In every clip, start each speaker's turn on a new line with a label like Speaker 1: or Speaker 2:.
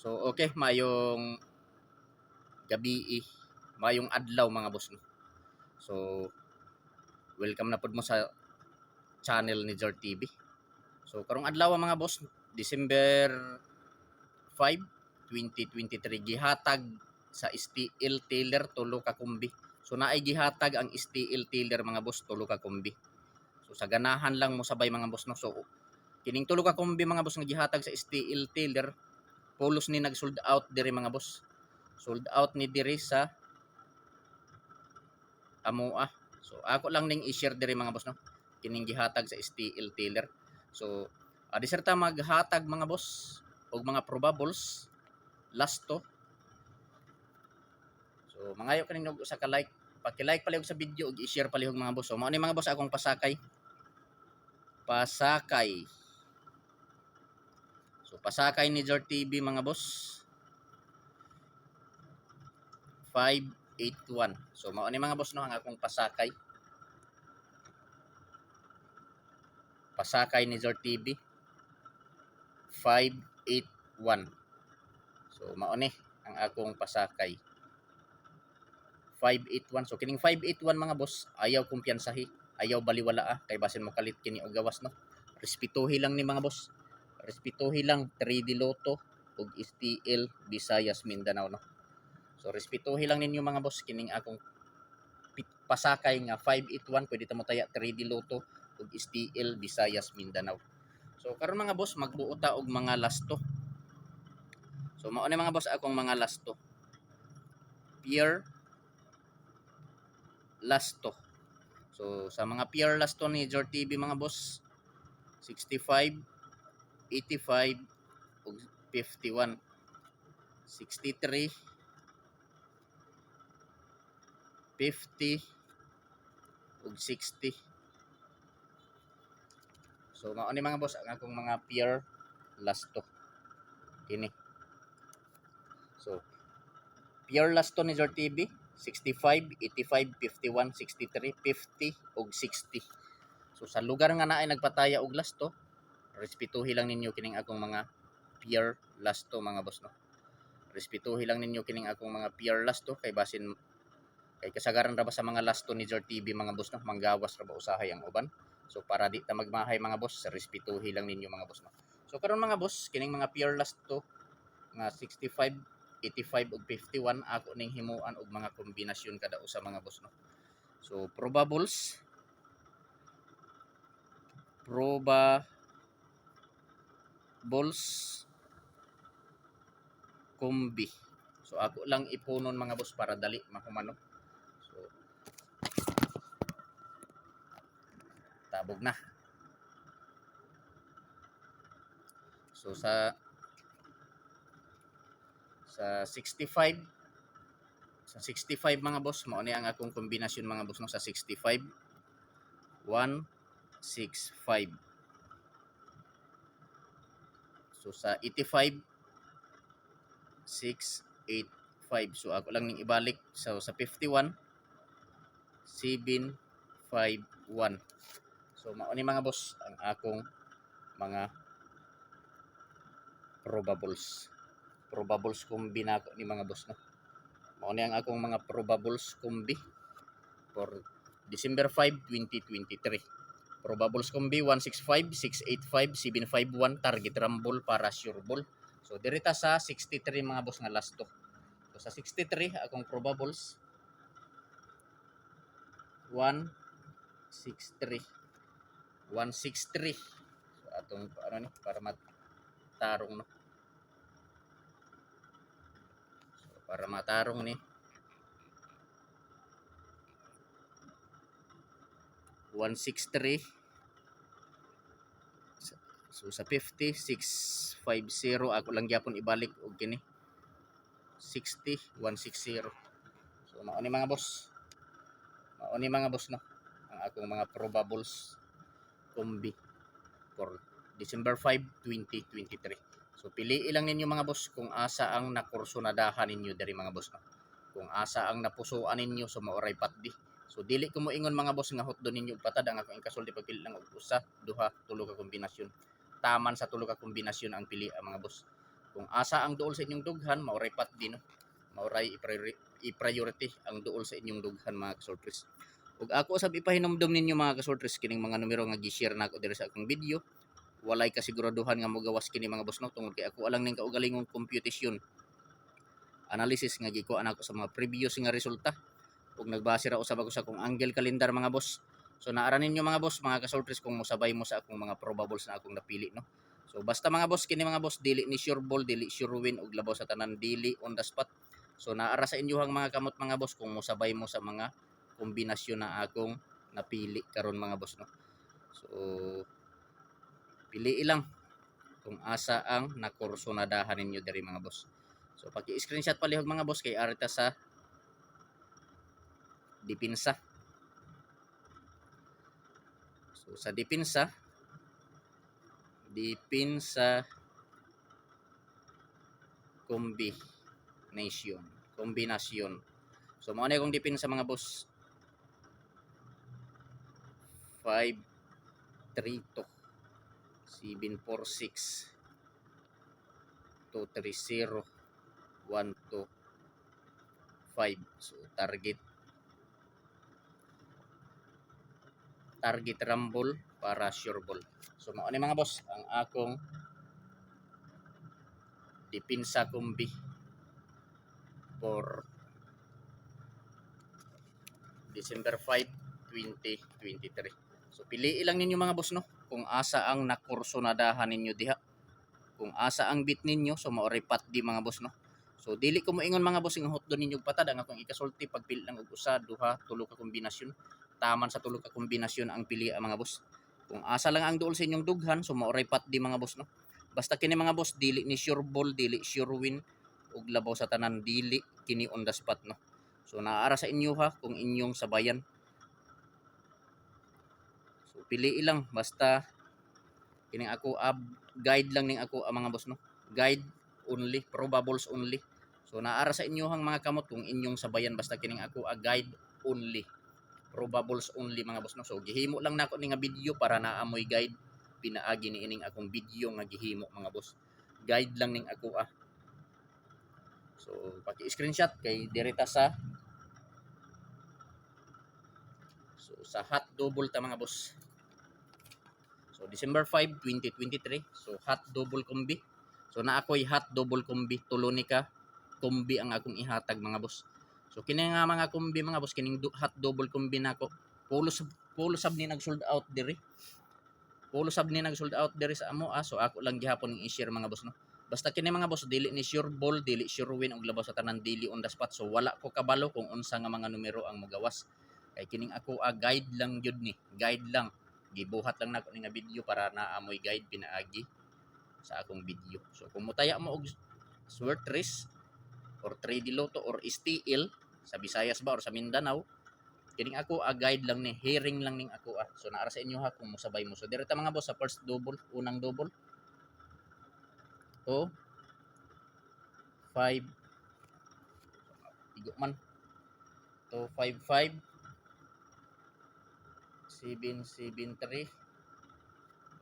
Speaker 1: So okay, mayong gabi, mayong adlaw mga boss no. So welcome na pod mo sa channel ni Jor TV. So karong adlaw mga boss, December 5, 2023 gihatag sa STL Taylor tulo ka kumbi. So naay gihatag ang STL Taylor mga boss tulo ka kumbi. So sa ganahan lang mo sabay mga boss no. So kining tulo ka kumbi mga boss nga gihatag sa STL Taylor, pulos ni nag sold out diri mga boss. Sold out ni diri sa Amoa. So ako lang ning i-share diri mga boss no. Kining gihatag sa STL Taylor. So diserta maghatag mga boss og mga probables last to. So mangayo kaning og usa ka like, paki-like palihog sa video ug i-share palihog mga boss. So mao ni mga boss akong pasakay. So pasakay ni Jor TV mga boss. 581. So mao ni mga boss no ang akong pasakay. Pasakay ni Jor TV 581. So mao ni ang akong pasakay 581. So kining 581 mga boss, ayaw kumpiyansahi, ayaw baliwala kay basin mo kalit kini og gawas no. Respetuhi lang ni mga boss. Respetuhi lang 3D Lotto ug STL Visayas Mindanao no. So respetuhi lang ninyo mga boss kining akong pasakay nga 581, pwede ta mo taya 3D Lotto ug STL Visayas Mindanao. So karon mga boss magbuo ta og mga lasto. So mao ni mga boss akong mga lasto. Pure lasto. So sa mga pure lasto ni Jor TV mga boss, 65, 85 ug 51, 63, 50 ug 60. So mao ni mga boss ang akong mga pure lasto. Kini. So pure lasto ni Jor TV 65, 85, 51, 63, 50 ug 60. So sa lugar nga naay nagpataya og lasto, respetuhi lang ninyo kining akong mga pure lasto mga boss no. Respetuhi lang ninyo kining akong mga pure lasto kay basin kay kasagaran ra ba sa mga lasto ni Jor TV mga boss no, manggawas ra ba usahay ang uban. So para di ta magmahay mga boss, respetuhi lang ninyo mga boss no. So karon mga boss, kining mga pure lasto nga 65, 85 ug 51 ako ning himuan og mga kombinasyon kada usa mga boss no. So probables kombi. So ako lang ipunon mga boss para dali mahuman no. So tabog na. So sa 65 mga boss, mao ni ang akong kombinasyon mga boss no. Sa 65 165. So sa 85 685. So ako lang ning ibalik. So sa 51 751. So mao ni mga boss ang akong mga probables kombi na ako ni mga boss no. Mao ni ang akong mga probables kombi for December 5, 2023. Probables kombi 165, 685, 751, target rumble para sure ball. So dirita sa 63 mga boss nga last to. So sa 63 akong probables 163. So atong ano ni para matarong no. So para matarong ni 163. So sa 50 650 ako lang gyapon ibalik og kini 60 160. So mao ni mga boss. Mao ni mga boss no ang akong mga probables kombi for December 5, 2023. So pili lang ninyo mga boss kung asa ang nakursunadahan ninyo diri mga boss no. Kung asa ang napusuan ninyo so maoray patdi. So dili ko mo ingon mga boss nga hotdon ninyo patad ang akong ikasulti pagpili lang og usa, duha, tulo ka kombinasyon. Taman sa tulo ka kombinasyon ang pili mga boss. Kung asa ang duol sa inyong dughan, mauray pat din, no? Mauray i-priority ang duol sa inyong dughan mga kasortris. Ug ako sab ipahinumdum ninyo mga kasortris kining mga numero nga gi-share nako diri sa akong video. Walay kasiguraduhan nga mogawas kini mga boss, no, tungod kay ako alang ning kaugalingong computation analysis nga gikuha nako sa mga previous nga resulta ug nagbase ra usab ako sa akong angle calendar mga boss. So naara ninyo mga boss, mga kasortris, kung mosabay mo sa akong mga probables na akong napili, no. So basta mga boss kini mga boss, dili ni sure ball, dili sure win ug labaw sa tanan, dili on the spot. So naara sa inyohang mga kamot mga boss kung mosabay mo sa mga kombinasyon na akong napili karon mga boss, no. So pili lang kung asa ang nakursunadahan ninyo diri mga boss. So paki-screenshot palihog mga boss kay arita sa depensa. So sa depensa kombinasyon. So mao na kung depensa mga boss. 5 3 2 7 4 6 2 3 0 1 2 5. So target rumble para sure ball. So mao ni mga boss ang akong depensa kombi for December 5, 2023. So pili lang ninyo mga boss, no, kung asa ang nakursunadahan ninyo diha. Kung asa ang bit ninyo, so mao pat di mga boss, no. So dili ko moingon mga boss nga hotdon ninyo patad ang akong ikasulti pagpili lang og usa, duha, tulo ka kombinasyon. Taman sa tulo ka kombinasyon ang pili mga boss. Kung asa lang ang duol sa inyong dughan, so mao pat di mga boss, no. Basta kini mga boss, dili ni sure ball, dili sure win ug labaw sa tanan, dili kini on the spot, no. So naara sa inyo ha kung inyong sabayan. So pili lang, basta kining ako guide lang ning ako mga boss, no. Guide only, probables only. So naara sa inyohang mga kamot kung inyong sabayan, basta kining ako guide only, probables only mga boss, no. So gihimo lang nako ni nga video para naamoy guide pinaagi ni ining akong video nga gihimo mga boss. Guide lang ning ako So paki-screenshot kay direta sa hot double ta mga boss. So December 5, 2023. So hot double kombi. So na ako'y hot double kombi, tulo ni ka kombi ang akong ihatag mga boss. So kini nga mga kombi mga boss, kining hot double kombi nako. Pulo sab ni nag-sold out diri. Pulo sab ni nag-sold out diri sa amo. So ako lang gihapon ng i-share mga boss, no. Basta kini mga boss, dili ni sure ball, dili sure win ug labaw sa tanan, dili on the spot. So wala ko kabalo kung unsa nga mga numero ang mogawas. Kay kining ako guide lang jud ni, guide lang. Gibuhat lang nako ni nga video para naamoy guide pinaagi sa akong video. So kung mutaya mo og sword race or 3D Lotto or STL sa Visayas ba or sa Mindanao, kining ako guide lang ni, hearing lang ning ako So naara sa inyo ha kung mosabay mo. So direta mga boss sa first double, unang double. To 5 igo man to 55 773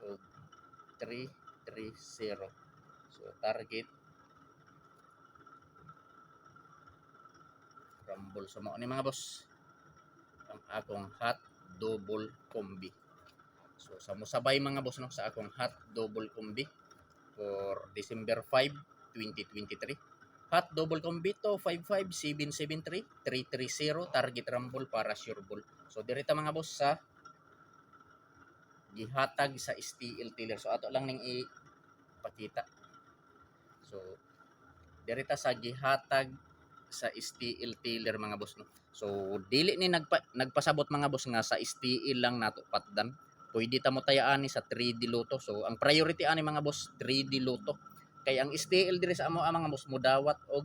Speaker 1: o 330. So target rumble. So mao ni mga boss ang akong hot double kombi. So sa mosabay mga boss, no, sa akong hot double kombi for December 5, 2023. Hot double kombi to 55773 330 target rumble para sure ball. So direta mga boss sa gihatag sa STL Tiller. So ato lang ning ipakita. So direta sa gihatag sa STL Tiller mga boss, no. So dili ni nagpasabot mga boss nga sa STL lang nato patdan. Pwede ta mo tayaan ni sa 3D Lotto. So ang priority ani mga boss 3D Lotto. Kay ang STL diri sa amo mga boss mudawat og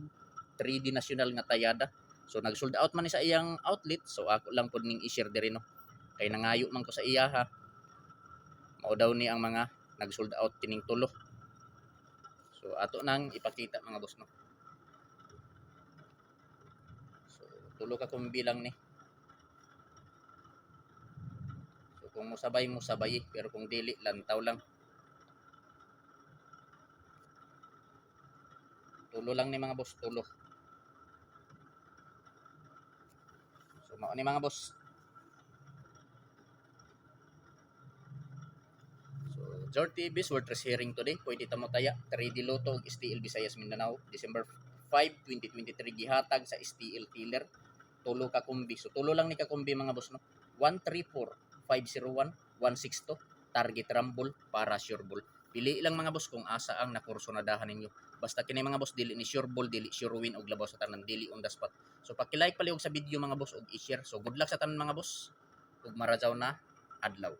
Speaker 1: 3D national nga tayada. So nag-sold out man ni sa iyang outlet. So ako lang pud ning i-share diri, no. Kay nangayo man ko sa iya ha. Mao daw ni ang mga nag-sold out kining tulo. So ato nang ipakita mga boss, no. So tulo ka kombi lang ni. So kung musabay pero kung dili lantaw lang. Tulo lang ni mga boss, tulo. So mao ni mga boss. So Jor TV is worth sharing today. Pwede ta mo taya 3D Lotto ug STL Visayas Mindanao December 5, 2023 gihatag sa STL Tiller. Tulo ka kumbi. So tulo lang ni ka kumbi mga boss no. 134501 162 target rumble para sure ball. Pili lang mga boss kung asa ang nakursunadahan ninyo. Basta kini mga boss dili ni sure ball, dili sure win og labaw sa tanan, dili on the spot. So paki-like pali og sa video mga boss og i-share. So good luck sa tanan mga boss. Ug marajaw na adlaw.